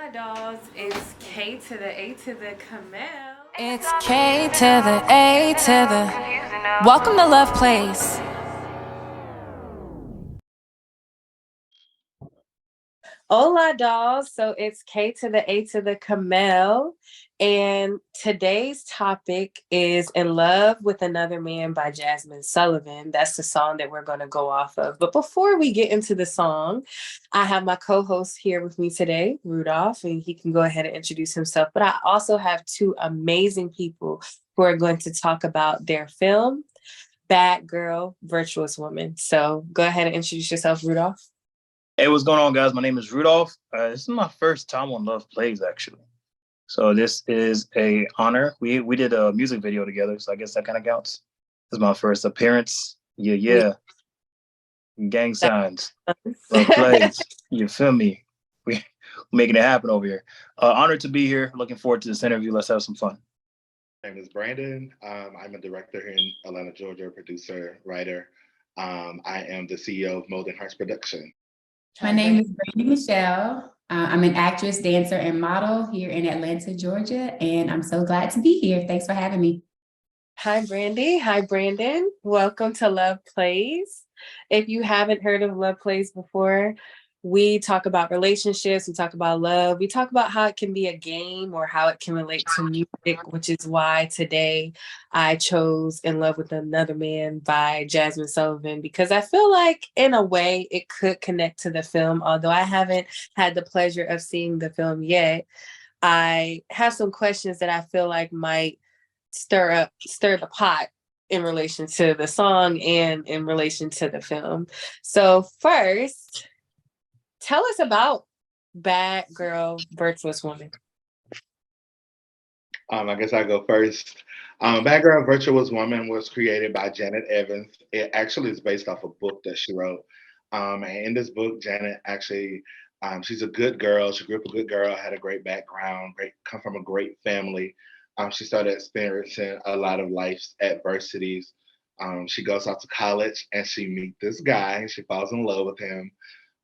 my dolls, it's K to the A to the Camille. It's K to the A to the. Welcome to Love Playz. Hola dolls, so it's K to the A to the Camille, and today's topic is In Love with Another Man by Jazmine Sullivan. That's the song that we're going to go off of. But before we get into the song, I have my co-host here with me today, Rudolph, and he can go ahead and introduce himself. But I also have two amazing people who are going to talk about their film, Bad Girl Virtuous Woman. So go ahead and introduce yourself, Rudolph. Hey, what's going on, guys? My name is Rudolph. This is my first time on Love Playz, actually. So this is a honor. We did a music video together, so I guess that kind of counts. This is my first appearance. Yeah. Gang signs. Love Playz. You feel me? We're making it happen over here. Honored to be here. Looking forward to this interview. Let's have some fun. My name is Brandon. I'm a director here in Atlanta, Georgia, producer, writer. I am the CEO of Moldingheartztv Production. My name is Brandy Michelle. I'm an actress, dancer, and model here in Atlanta, Georgia, and I'm so glad to be here. Thanks for having me. Hi, Brandy. Hi, Brandon. Welcome to Love Playz. If you haven't heard of Love Playz before, we talk about relationships, we talk about love, we talk about how it can be a game or how it can relate to music, which is why today I chose In Love with Another Man by Jazmine Sullivan, because I feel like in a way it could connect to the film. Although I haven't had the pleasure of seeing the film yet, I have some questions that I feel like might stir the pot in relation to the song and in relation to the film. So first, tell us about Bad Girl Virtuous Woman. I guess I go first. Bad Girl Virtuous Woman was created by Janet Evans. It actually is based off a book that she wrote. And in this book, Janet actually, she's a good girl. She grew up a good girl, had a great background, come from a great family. She started experiencing a lot of life's adversities. She goes off to college and she meets this guy. She falls in love with him.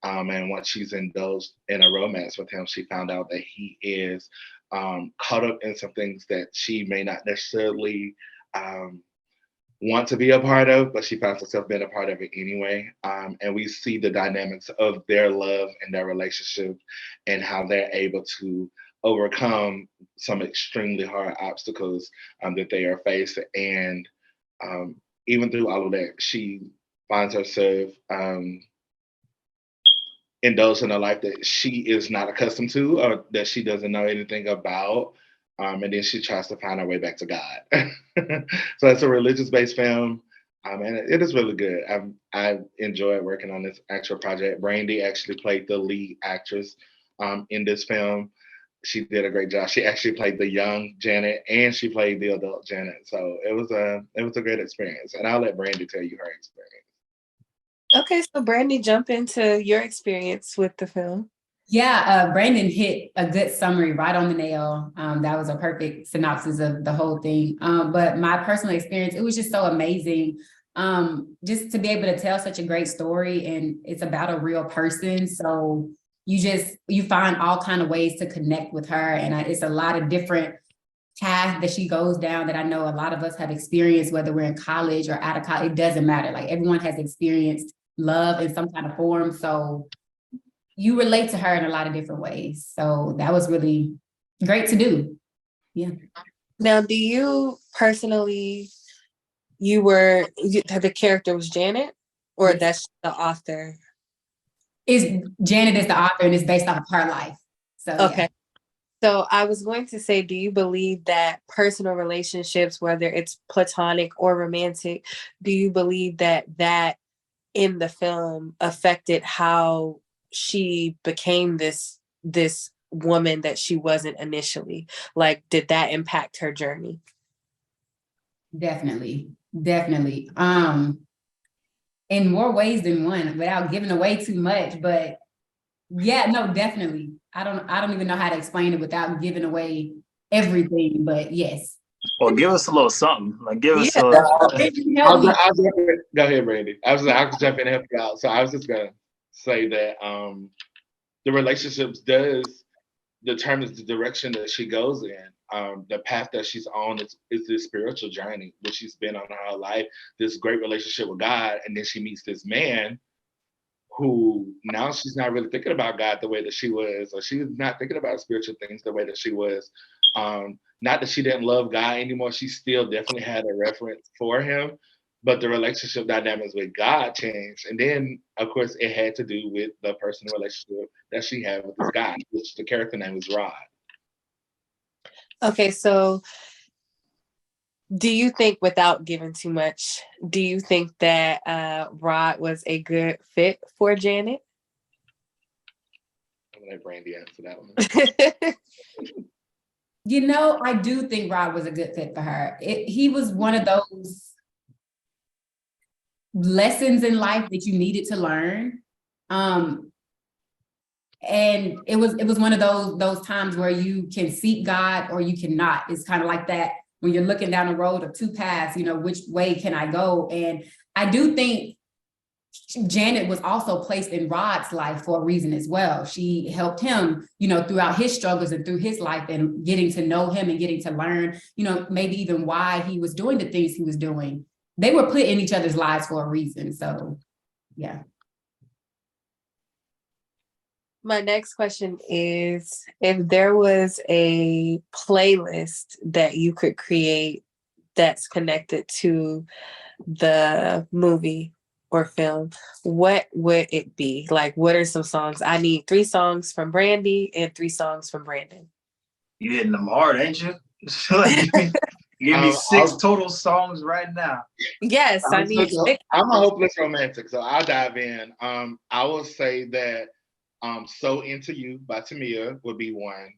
And once she's indulged in a romance with him, she found out that he is caught up in some things that she may not necessarily want to be a part of, but she finds herself being a part of it anyway. And we see the dynamics of their love and their relationship and how they're able to overcome some extremely hard obstacles that they are faced. And even through all of that, she finds herself indulge in a life that she is not accustomed to or that she doesn't know anything about. And then she tries to find her way back to God. So it's a religious-based film. And it is really good. I enjoyed working on this actual project. Brandy actually played the lead actress in this film. She did a great job. She actually played the young Janet and she played the adult Janet. So it was a great experience. And I'll let Brandy tell you her experience. Okay, so Brandy, jump into your experience with the film. Yeah, Brandon hit a good summary right on the nail. That was a perfect synopsis of the whole thing. But my personal experience, it was just so amazing. Just to be able to tell such a great story, and it's about a real person. So you find all kind of ways to connect with her, and it's a lot of different paths that she goes down that I know a lot of us have experienced, whether we're in college or out of college. It doesn't matter. Like everyone has experienced love in some kind of form. So you relate to her in a lot of different ways. So that was really great to do. Yeah. Now, do you personally, the character was Janet, or that's the author? Janet is the author and it's based off of her life. So okay. Yeah. So I was going to say, do you believe that personal relationships, whether it's platonic or romantic, do you believe that in the film affected how she became this woman that she wasn't initially? Like, did that impact her journey? Definitely. In more ways than one, without giving away too much, but yeah, no, definitely. I don't even know how to explain it without giving away everything, but yes. Well, give us a little something. Like, give us a Go ahead, Brandy. I was jump in and help you out. So I was just gonna say that the relationships does determines the direction that she goes in. The path that she's on is this spiritual journey, which she's been on her whole life, this great relationship with God. And then she meets this man who now she's not really thinking about God the way that she was, or she's not thinking about spiritual things the way that she was. Not that she didn't love God anymore. She still definitely had a reference for him, but the relationship dynamics with God changed. And then, of course, it had to do with the personal relationship that she had with this guy, which the character name was Rod. Okay, so do you think, without giving too much, do you think that Rod was a good fit for Janet? I'm gonna let Brandy answer that one. You know, I do think Rod was a good fit for her. He was one of those lessons in life that you needed to learn. And it was one of those times where you can seek God or you cannot. It's kind of like that when you're looking down the road of two paths, you know, which way can I go? And I do think Janet was also placed in Rod's life for a reason as well. She helped him, you know, throughout his struggles and through his life, and getting to know him and getting to learn, you know, maybe even why he was doing the things he was doing. They were put in each other's lives for a reason. So, yeah. My next question is, if there was a playlist that you could create that's connected to the movie or film, what would it be? Like, what are some songs? I need 3 songs from Brandy and 3 songs from Brandon. You hitting them hard, ain't you? Like, give me 6 total songs right now. Yes, I need 6. I'm a hopeless romantic, so I'll dive in. I will say that So Into You by Tamia would be one.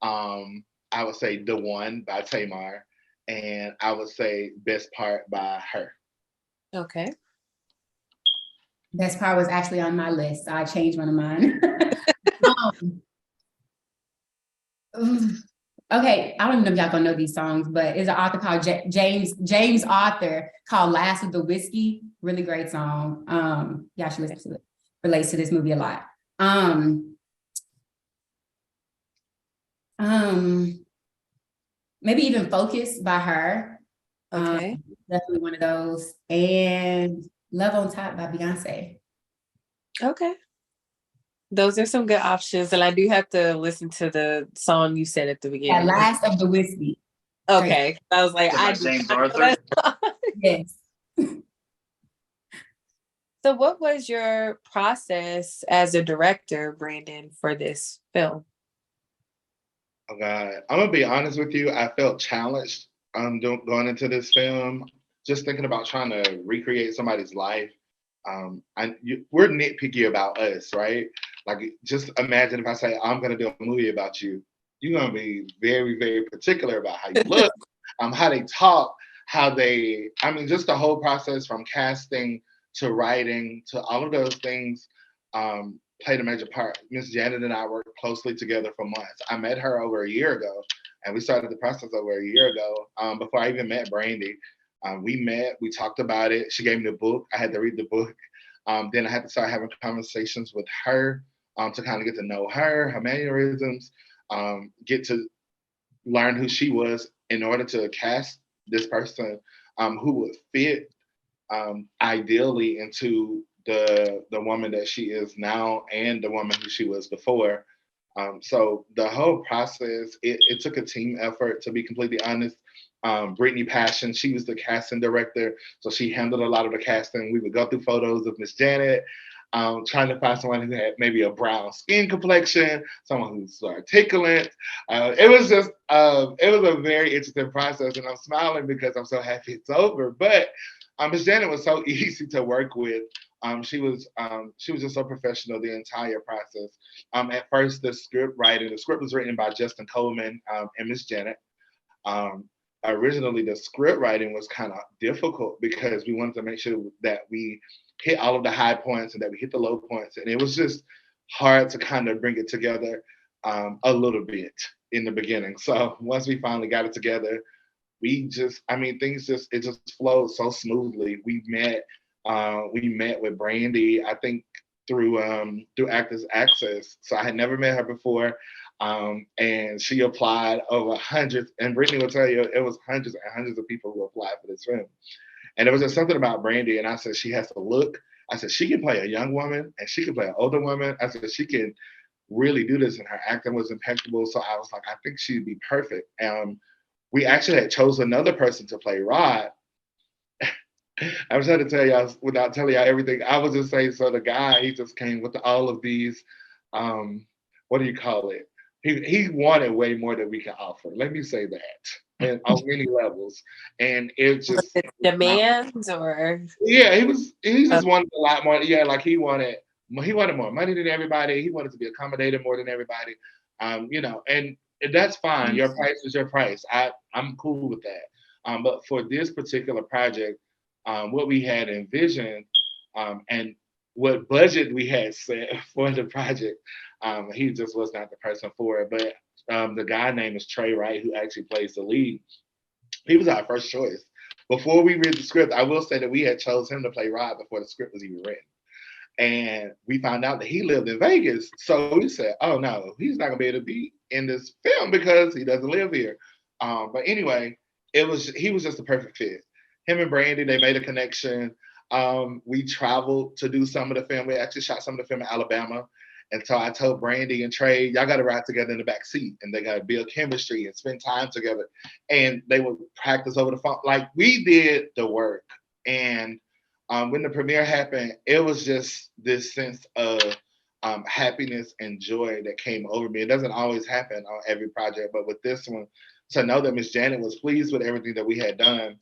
I would say The One by Tamar, and I would say Best Part by her. Okay. Best Part was actually on my list. I changed one of mine. Okay, I don't even know if y'all gonna know these songs, but it's an author called James Arthur, called Last with the Whiskey. Really great song. Y'all should listen to it. Relates to this movie a lot. Maybe even Focus by her. Okay. Definitely one of those. And Love on Top by Beyonce. Okay. Those are some good options. And I do have to listen to the song you said at the beginning. Yeah, Last of the Whiskey. Okay. I was like, James Arthur. Yes. So what was your process as a director, Brandon, for this film? Oh God, I'm gonna be honest with you. I felt challenged going into this film, just thinking about trying to recreate somebody's life. We're nitpicky about us, right? Like, just imagine if I say I'm gonna do a movie about you, you're gonna be very, very particular about how you look, how they talk, just the whole process from casting to writing to all of those things played a major part. Miss Janet and I worked closely together for months. I met her over a year ago, and we started the process over a year ago. Before I even met Brandy, we met, we talked about it. She gave me the book. I had to read the book. Then I had to start having conversations with her to kind of get to know her mannerisms, get to learn who she was in order to cast this person who would fit ideally into the woman that she is now and the woman who she was before. So the whole process, it took a team effort, to be completely honest. Brittany Passion, she was the casting director, so she handled a lot of the casting. We would go through photos of Miss Janet, trying to find someone who had maybe a brown skin complexion, someone who's articulate. It was a very interesting process, and I'm smiling because I'm so happy it's over. But Miss Janet was so easy to work with. She was just so professional the entire process. At first, the script was written by Justin Coleman and Miss Janet. Originally, the script writing was kind of difficult because we wanted to make sure that we hit all of the high points and that we hit the low points, and it was just hard to kind of bring it together a little bit in the beginning. So once we finally got it together, things just flowed so smoothly. We met with Brandy, I think through Actors Access. So I had never met her before. And she applied over hundreds, and Brittany will tell you it was hundreds and hundreds of people who applied for this film. And it was just something about Brandy, and I said she has to look. I said she can play a young woman, and she can play an older woman. I said she can really do this, and her acting was impeccable. So I was like, I think she'd be perfect. We actually had chosen another person to play Rod. I was trying to tell y'all without telling y'all everything. I was just saying, so the guy, he just came with all of these, what do you call it? He wanted way more than we can offer. Let me say that, and on many levels. And it just demands or yeah, he just wanted a lot more. Yeah, like he wanted more money than everybody. He wanted to be accommodated more than everybody. And that's fine. Your price is your price. I'm cool with that. But for this particular project, what we had envisioned and what budget we had set for the project, he just was not the person for it. But the guy name is Trey Wright, who actually plays the lead. He was our first choice. Before we read the script, I will say that we had chose him to play Rod before the script was even written. And we found out that he lived in Vegas. So we said, oh no, he's not gonna be able to be in this film because he doesn't live here. But anyway, he was just the perfect fit. Him and Brandy, they made a connection. We traveled to do some of the film. We actually shot some of the film in Alabama. And so I told Brandy and Trey, y'all got to ride together in the back seat, and they got to build chemistry and spend time together. And they would practice over the phone. Like, we did the work. And when the premiere happened, it was just this sense of happiness and joy that came over me. It doesn't always happen on every project, but with this one, to know that Miss Janet was pleased with everything that we had done,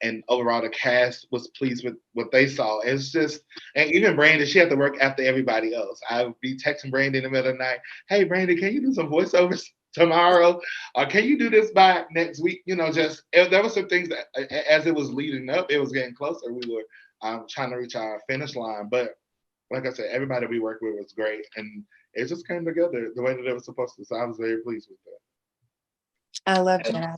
and overall the cast was pleased with what they saw. It's just, and even Brandy, she had to work after everybody else. I would be texting Brandy in the middle of the night, hey Brandy, can you do some voiceovers tomorrow? Or can you do this by next week? There were some things that as it was leading up, it was getting closer. We were trying to reach our finish line. But like I said, everybody we worked with was great. And it just came together the way that it was supposed to. So I was very pleased with that. I love that.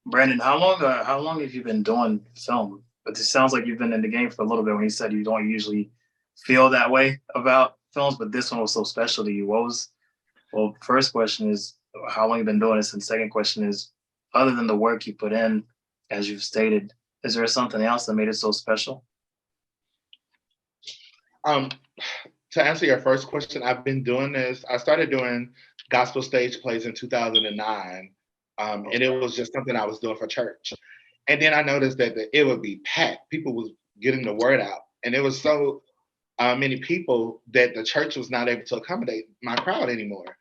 Brandon, how long have you been doing film? But it sounds like you've been in the game for a little bit when you said you don't usually feel that way about films, but this one was so special to you. First question is, how long have you been doing this? And second question is, other than the work you put in, as you've stated, is there something else that made it so special? To answer your first question, I've been doing this. I started doing gospel stage plays in 2009. And it was just something I was doing for church. And then I noticed that it would be packed. People was getting the word out. And it was so many people that the church was not able to accommodate my crowd anymore.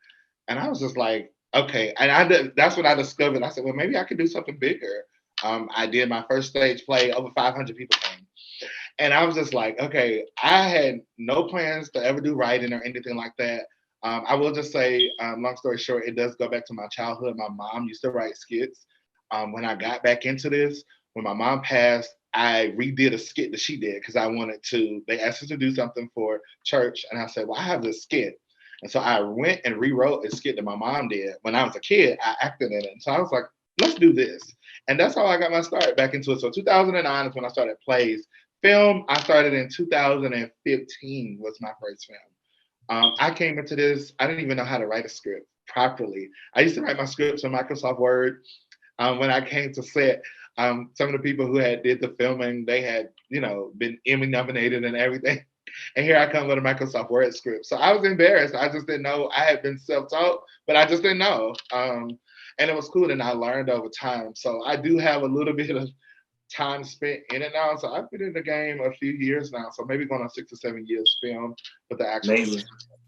And I was just like, okay. And that's when I discovered, I said, well, maybe I could do something bigger. I did my first stage play, over 500 people came. And I was just like, okay, I had no plans to ever do writing or anything like that. I will just say, long story short, it does go back to my childhood. My mom used to write skits. When I got back into this, when my mom passed, I redid a skit that she did because I wanted to. They asked us to do something for church, and I said, well, I have this skit. And so I went and rewrote a skit that my mom did. When I was a kid, I acted in it. And so I was like, let's do this. And that's how I got my start back into it. So 2009 is when I started Playz. Film, I started in 2015 was my first film. I came into this, I didn't even know how to write a script properly. I used to write my scripts in Microsoft Word. When I came to set, some of the people who had did the filming, they had, been Emmy nominated and everything. And here I come with a Microsoft Word script. So I was embarrassed. I just didn't know. I had been self-taught, but I just didn't know. And it was cool, and I learned over time. So I do have a little bit of time spent in it now. So I've been in the game a few years now. So maybe going on 6 or 7 years film with the actual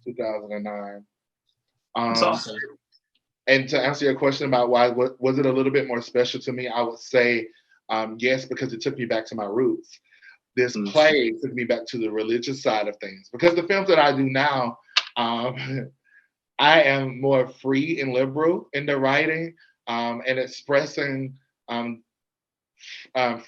2009. That's awesome. And to answer your question about why was it a little bit more special to me, I would say yes, because it took me back to my roots. This play took me back to the religious side of things. Because the films that I do now, I am more free and liberal in the writing and expressing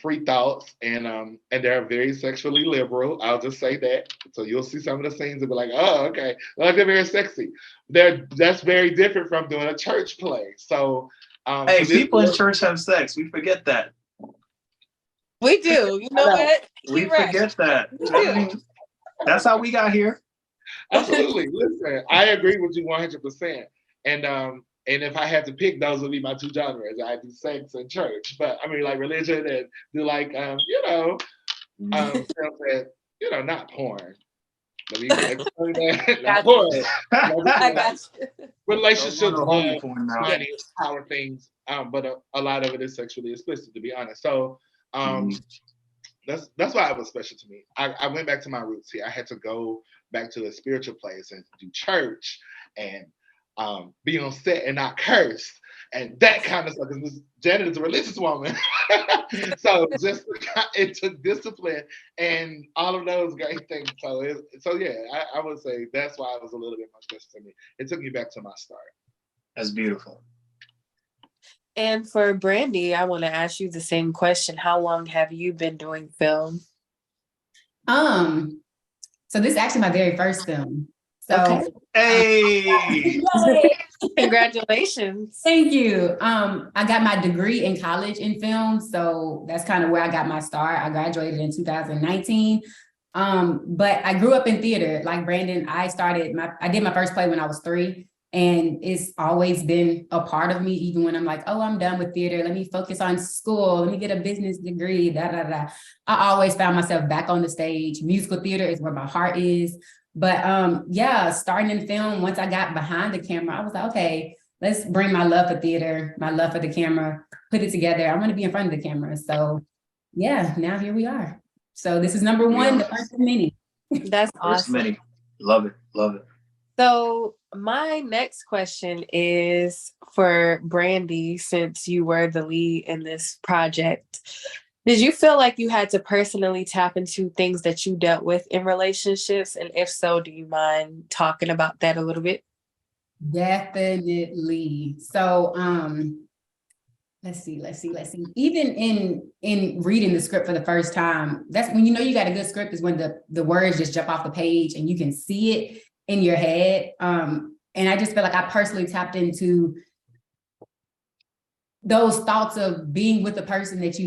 free thoughts, and they're very sexually liberal. I'll just say that. So you'll see some of the scenes and be like, oh, okay, like they're very sexy. That's very different from doing a church play. So hey, people in church have sex. We forget that. We do. You know what? We forget that. That's how we got here. Absolutely. Listen, I agree with you 100%. And if I had to pick, those would be my two genres. I do sex and church, but I mean, like religion and do like, films that, not porn. Let me explain that. Not porn. I got you. Relationships, love, Porn now. money, power things. But a lot of it is sexually explicit, to be honest. So that's why it was special to me. I went back to my roots here. I had to go back to a spiritual place and do church and be on set and not curse and that kind of stuff. Because Janet is a religious woman, so it took discipline and all of those great things. So yeah, I would say that's why it was a little bit more special to me. It took me back to my start. That's beautiful. And for Brandy, I want to ask you the same question. How long have you been doing film? So this is actually my very first film. So okay. Hey, congratulations. Thank you. I got my degree in college in film. So that's kind of where I got my start. I graduated in 2019. But I grew up in theater. Like Brandon, I did my first play when I was 3. And it's always been a part of me, even when I'm like, oh, I'm done with theater. Let me focus on school. Let me get a business degree, da, da, da. I always found myself back on the stage. Musical theater is where my heart is. But starting in film, once I got behind the camera, I was like, okay, let's bring my love for theater, my love for the camera, put it together. I want to be in front of the camera. So yeah, now here we are. So this is number 1, the first of many. That's awesome. Many. Love it. Love it. So my next question is for Brandy, since you were the lead in this project. Did you feel like you had to personally tap into things that you dealt with in relationships? And if so, do you mind talking about that a little bit? Definitely. So let's see. Even in reading the script for the first time, that's when you got a good script, is when the words just jump off the page and you can see it in your head. And I just feel like I personally tapped into those thoughts of being with a person that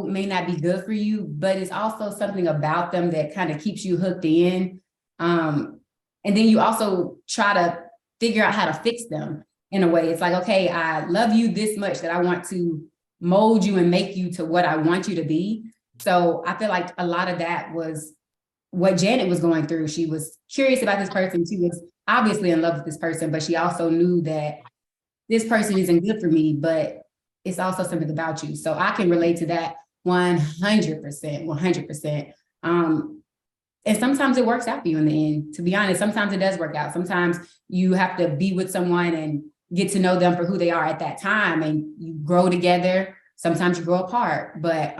may not be good for you, but it's also something about them that kind of keeps you hooked in. And then you also try to figure out how to fix them in a way. It's like, okay, I love you this much that I want to mold you and make you to what I want you to be. So I feel like a lot of that was what Janet was going through. She was curious about this person. She was obviously in love with this person, but she also knew that this person isn't good for me, but it's also something about you. So I can relate to that 100%. And sometimes it works out for you in the end. To be honest, sometimes it does work out. Sometimes you have to be with someone and get to know them for who they are at that time, and you grow together. Sometimes you grow apart, but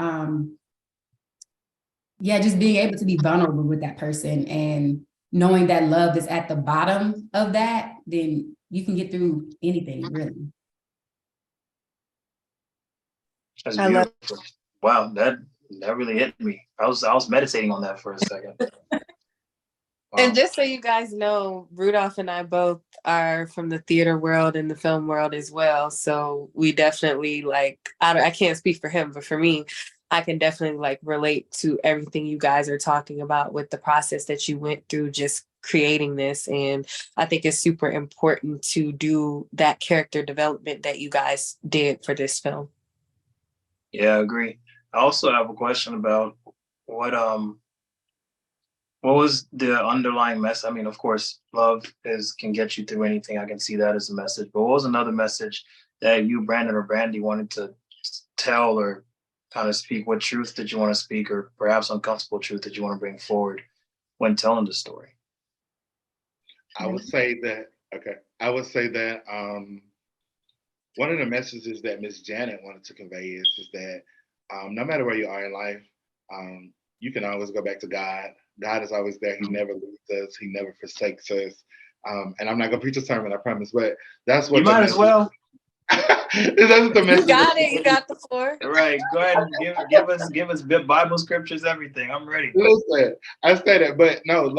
just being able to be vulnerable with that person and knowing that love is at the bottom of that, then you can get through anything, really. That's beautiful. Wow, that really hit me. I was meditating on that for a second. Wow. And just so you guys know, Rudolph and I both are from the theater world and the film world as well. So we definitely I can't speak for him, but for me, I can definitely relate to everything you guys are talking about with the process that you went through just creating this. And I think it's super important to do that character development that you guys did for this film. Yeah, I agree. I also have a question about what was the underlying message? I mean, of course, love can get you through anything. I can see that as a message. But what was another message that you, Brandon or Brandy, wanted to tell or kind of speak? What truth did you want to speak, or perhaps uncomfortable truth that you want to bring forward when telling the story? I would say that one of the messages that Miss Janet wanted to convey is that no matter where you are in life, you can always go back to God. God is always there. He never leaves us. He never forsakes us. And I'm not gonna preach a sermon, I promise, but that's what you might as well. That's the message. You got it. You got the floor. Right. Go ahead and give us Bible scriptures, everything. I'm ready. Listen, I say that, but no,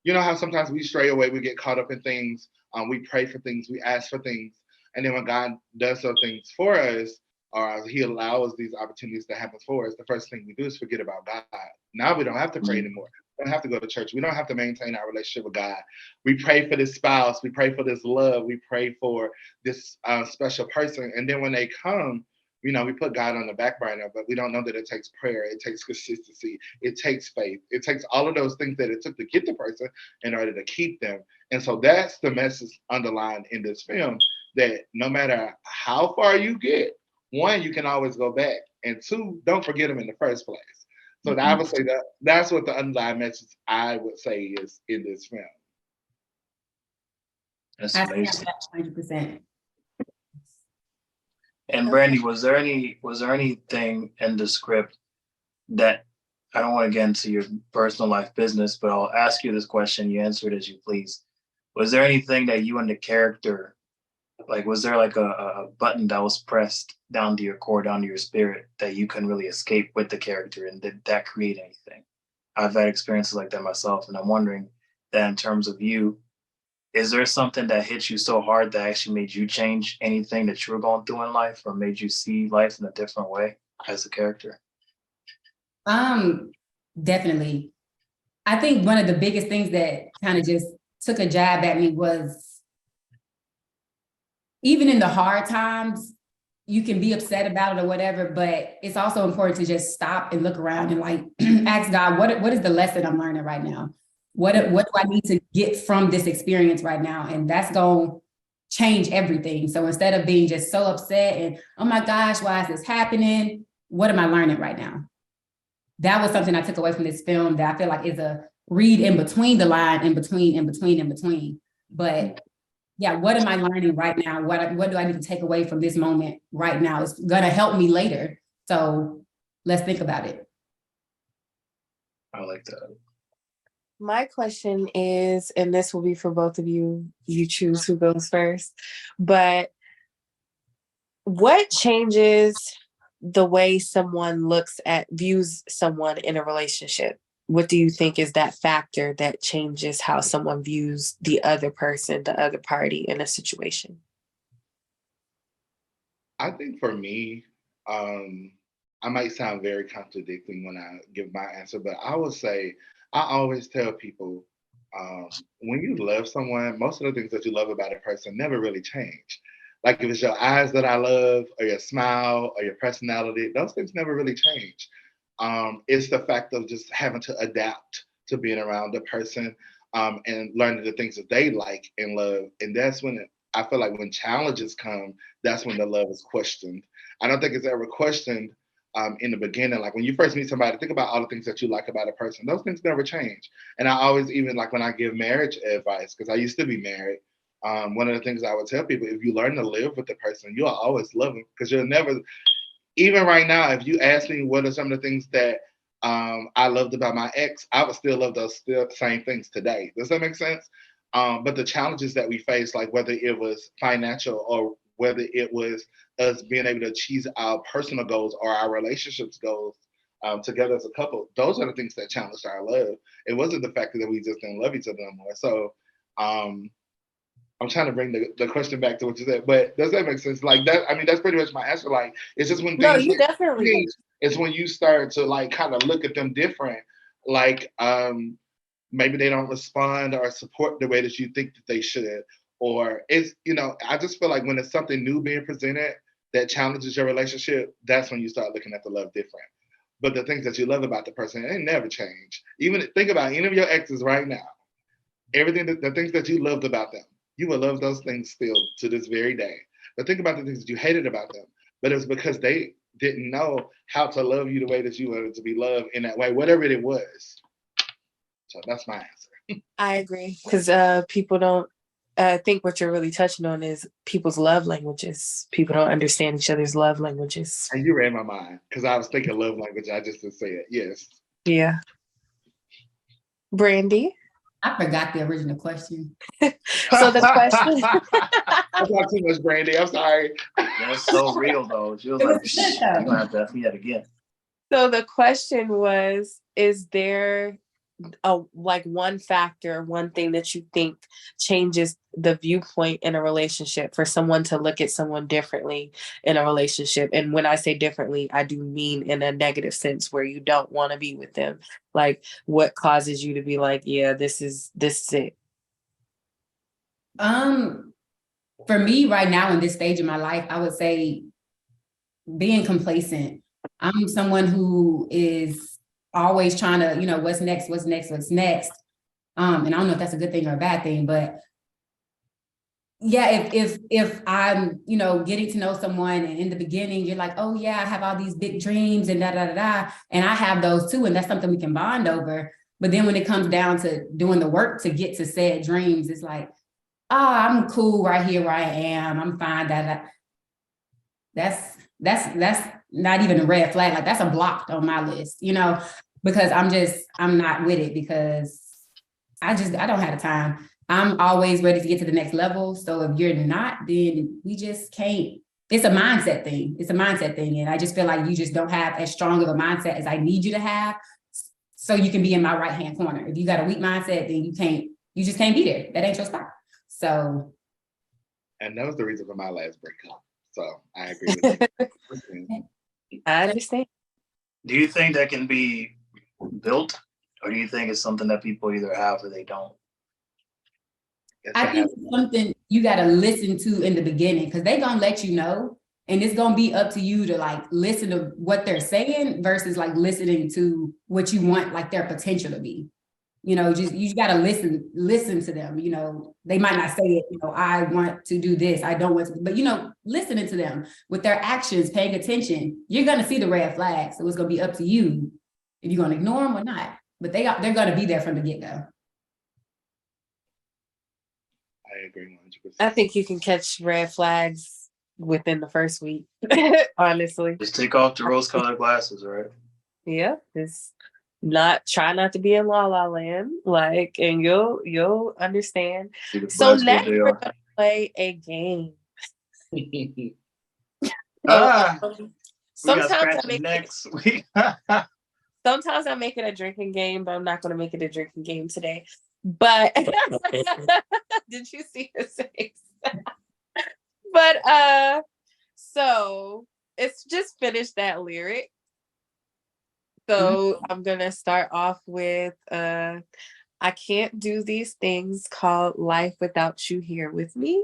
you know how sometimes we stray away, we get caught up in things. We pray for things, we ask for things, and then when God does those things for us, or He allows these opportunities to happen for us, the first thing we do is forget about God. Now we don't have to pray anymore. We don't have to go to church. We don't have to maintain our relationship with God. We pray for this spouse. We pray for this love. We pray for this special person. And then when they come, we put God on the back burner, but we don't know that it takes prayer. It takes consistency. It takes faith. It takes all of those things that it took to get the person in order to keep them. And so that's the message underlined in this film, that no matter how far you get, one, you can always go back. And two, don't forget them in the first place. So I would say that's what the underlying message I would say is in this film. That's amazing. 100%. And Brandy, was there anything in the script that, I don't want to get into your personal life business, but I'll ask you this question, you answer it as you please. Was there anything that you and the character, like, was there like a button that was pressed down to your core, down to your spirit, that you couldn't really escape with the character? And did that create anything? I've had experiences like that myself, and I'm wondering that in terms of you, is there something that hit you so hard that actually made you change anything that you were going through in life, or made you see life in a different way as a character? Definitely. I think one of the biggest things that kind of just took a jab at me was, even in the hard times, you can be upset about it or whatever, but it's also important to just stop and look around and like ask God, what is the lesson I'm learning right now? What do I need to get from this experience right now? And that's going to change everything. So instead of being just so upset and, oh my gosh, why is this happening? What am I learning right now? That was something I took away from this film that I feel like is a read in between the line, in between. But yeah, what am I learning right now? What do I need to take away from this moment right now? It's going to help me later. So let's think about it. I like that. My question is, and this will be for both of you, you choose who goes first, but what changes the way someone views someone in a relationship? What do you think is that factor that changes how someone views the other person, the other party in a situation? I think for me, I might sound very contradicting when I give my answer, but I would say, I always tell people, when you love someone, most of the things that you love about a person never really change. Like if it's your eyes that I love, or your smile, or your personality, those things never really change. It's the fact of just having to adapt to being around the person, and learning the things that they like and love. And that's when I feel like when challenges come, that's when the love is questioned. I don't think it's ever questioned in the beginning. Like when you first meet somebody, think about all the things that you like about a person. Those things never change. And I always, even like when I give marriage advice, because I used to be married, one of the things I would tell people, if you learn to live with the person, you'll always love them, because you'll never, even right now, if you ask me what are some of the things that I loved about my ex, I would still love those same things today. Does that make sense? But the challenges that we face, like whether it was financial or whether it was us being able to achieve our personal goals or our relationships goals together as a couple, those are the things that challenged our love. It wasn't the fact that we just didn't love each other anymore. So I'm trying to bring the question back to what you said, but does that make sense? Like that, I mean, that's pretty much my answer. Like, it's just when No, things you definitely. change, it's when you start to like kind of look at them different. Like, maybe they don't respond or support the way that you think that they should. Or it's, I just feel like when it's something new being presented that challenges your relationship, that's when you start looking at the love different. But the things that you love about the person, they never change. Even think about any of your exes right now. Everything, the things that you loved about them, you will love those things still to this very day. But think about the things that you hated about them. But it's because they didn't know how to love you the way that you wanted to be loved in that way, whatever it was. So that's my answer. I agree, because people don't think what you're really touching on is people's love languages. People don't understand each other's love languages. And you read my mind, because I was thinking love language. I just didn't say it. Yes. Yeah. Brandy? I forgot the original question. So the question... I talked too much, Brandy. I'm sorry. That's so real, though. She was It like, was you're going to have to ask me that again. So the question was, is there like one factor, one thing that you think changes the viewpoint in a relationship for someone to look at someone differently in a relationship. And when I say differently, I do mean in a negative sense where you don't want to be with them. Like what causes you to be like, yeah, this is it. For me right now in this stage of my life, I would say being complacent. I'm someone who is always trying to, you know, what's next. And I don't know if that's a good thing or a bad thing, but yeah, if I'm, you know, getting to know someone and in the beginning you're like, oh yeah, I have all these big dreams and da da da da, and I have those too, and that's something we can bond over. But then when it comes down to doing the work to get to said dreams, it's like, oh, I'm cool right here where I am. I'm fine. That's not even a red flag. Like that's a blocked on my list, you know, because I'm not with it because I don't have the time. I'm always ready to get to the next level. So if you're not, then we just can't. It's a mindset thing. And I just feel like you just don't have as strong of a mindset as I need you to have. So you can be in my right-hand corner. If you got a weak mindset, then you just can't be there. That ain't your spot. So. And that was the reason for my last breakup. So I agree with you. I understand. Do you think that can be built, or do you think it's something that people either have or they don't? I think it's something you got to listen to in the beginning because they're going to let you know. And it's going to be up to you to like listen to what they're saying versus like listening to what you want like their potential to be. You know, you got to listen to them. You know, they might not say it, you know, I want to do this, I don't want to, but you know, listening to them with their actions, paying attention, you're going to see the red flags. So it's going to be up to you if you're going to ignore them or not. But they're going to be there from the get-go. I agree 100%. I think you can catch red flags within the first week, honestly. Just take off the rose-colored glasses, right? Yeah, try not to be in La La Land, like, and you'll understand. So next we're gonna play a game. Sometimes I make it a drinking game, but I'm not gonna make it a drinking game today. But did you see his face? But so it's just finished that lyric. So I'm gonna start off with I can't do these things called life without you here with me.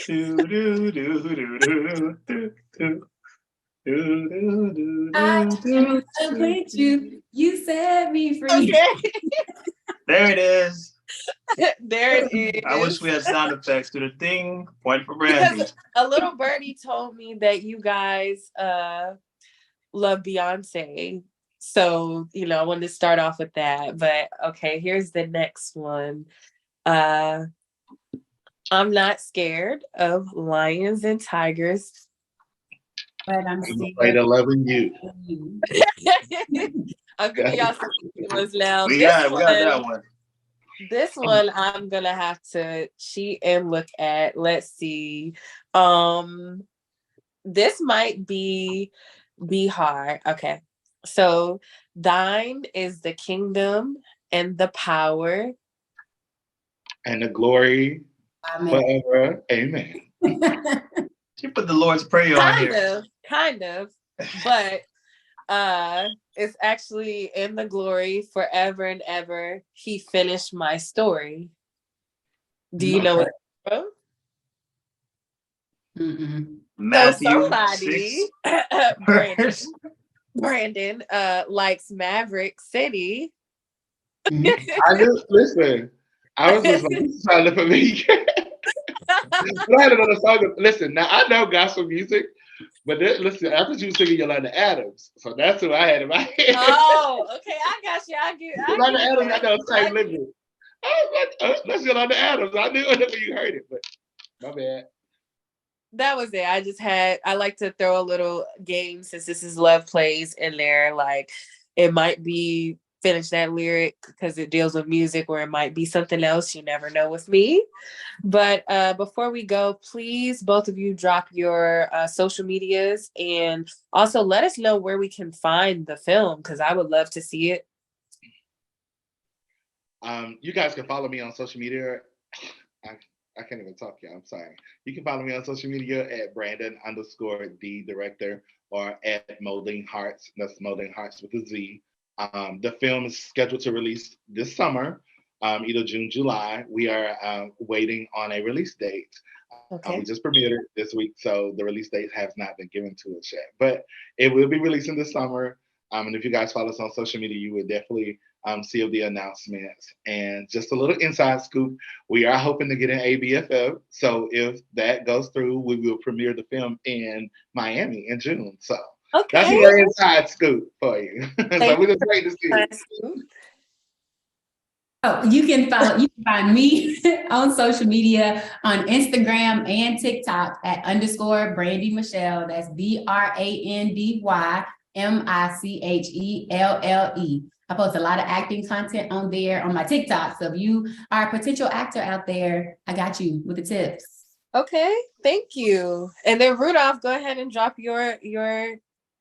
I can't complete you. You set me free. Okay. There it is. There it is. I wish we had sound effects to the thing. Point for Brandy. Because a little birdie told me that you guys love Beyonce. So, you know, I wanted to start off with that. But okay, here's the next one. I'm not scared of lions and tigers. But I'm afraid of loving you. I'm giving y'all some ones now. We got that one. This one I'm gonna have to cheat and look at. Let's see. This might be hard. Okay. So thine is the kingdom and the power. And the glory. Amen. Forever. Amen. You put the Lord's Prayer on here. Kind of. But it's actually in the glory forever and ever. He finished my story. Do you know what? Matthew so somebody, Brandon likes Maverick City. I just listen. I was just like, trying to put me. But I had another song. Listen, now I know gospel music, but listen, I thought you were singing Yolanda Adams, so that's who I had in my head. Oh, okay, I got you. Yolanda Adams, I know Same Living. I was like, oh, that's Yolanda Adams. I knew it when you heard it, but my bad. That was it. I like to throw a little game since this is Love Plays in there. Like, it might be finish that lyric because it deals with music, or it might be something else. You never know with me. But before we go, please, both of you drop your social medias and also let us know where we can find the film, because I would love to see it. You guys can follow me on social media. I can't even talk yet. I'm sorry. You can follow me on social media at Brandon_the director, or at Moldinghearts. That's Moldinghearts with a Z. The film is scheduled to release this summer, either June, July. We are waiting on a release date. Okay. We just premiered it this week, so the release date has not been given to us yet. But it will be releasing this summer. And if you guys follow us on social media, you would definitely see the announcements. And just a little inside scoop, we are hoping to get an ABFF. So if that goes through, we will premiere the film in Miami in June. So that's a very inside scoop for you. So we're just waiting to see. Oh, you can find me on social media on Instagram and TikTok at _Brandy Michelle. That's BRANDY MICHELLE. I post a lot of acting content on there on my TikTok. So if you are a potential actor out there, I got you with the tips. Okay, thank you. And then Rudolph, go ahead and drop your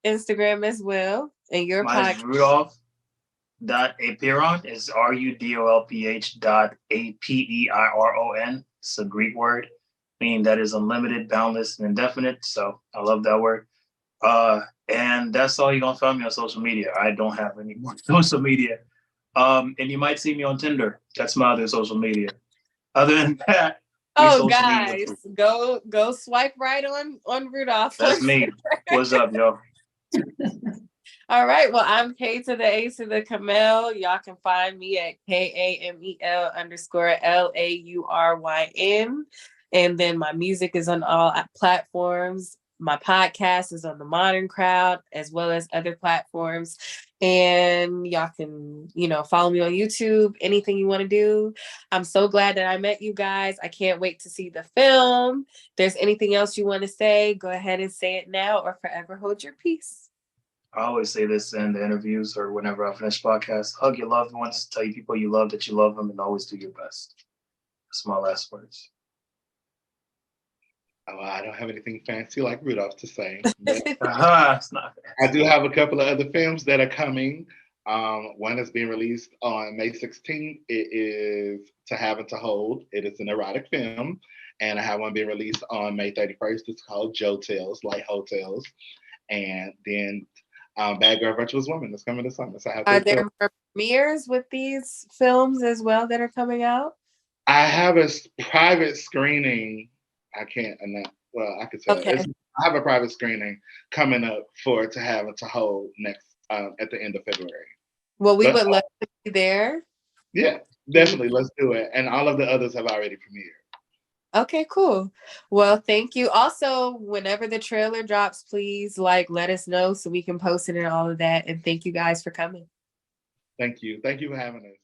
Instagram as well and your podcast. Mine is Rudolph.Apeiron is RUDOLPH.APEIRON. It's a Greek word, meaning that is unlimited, boundless, and indefinite. So I love that word. And that's all you're gonna find me on social media. I don't have any more social media. And you might see me on Tinder. That's my other social media. Other than that, guys, go swipe right on Rudolph. That's me. What's up, yo? All right. Well, I'm K to the A to the Kamel. Y'all can find me at KAMEL_LAURYN. And then my music is on all platforms. My podcast is on the Modern Crowd, as well as other platforms. And y'all can, follow me on YouTube, anything you want to do. I'm so glad that I met you guys. I can't wait to see the film. If there's anything else you want to say, go ahead and say it now or forever hold your peace. I always say this in the interviews or whenever I finish podcasts: hug your loved ones, tell your people you love that you love them, and always do your best. That's my last words. Oh, I don't have anything fancy like Rudolph to say. It's not I do have a couple of other films that are coming. One is being released on May 16th. It is To Have and to Hold. It is an erotic film. And I have one being released on May 31st. It's called Joe Tales, like hotels. And then Bad Girl Virtuous Woman is coming this summer. So are there premieres with these films as well that are coming out? I have a private screening. I can't announce. Well, I could tell. Okay. I have a private screening coming up for To Have and to Hold next at the end of February. Well, we would love to be there. Yeah, definitely. Let's do it. And all of the others have already premiered. Okay, cool. Well, thank you. Also, whenever the trailer drops, please let us know so we can post it and all of that. And thank you guys for coming. Thank you. Thank you for having us.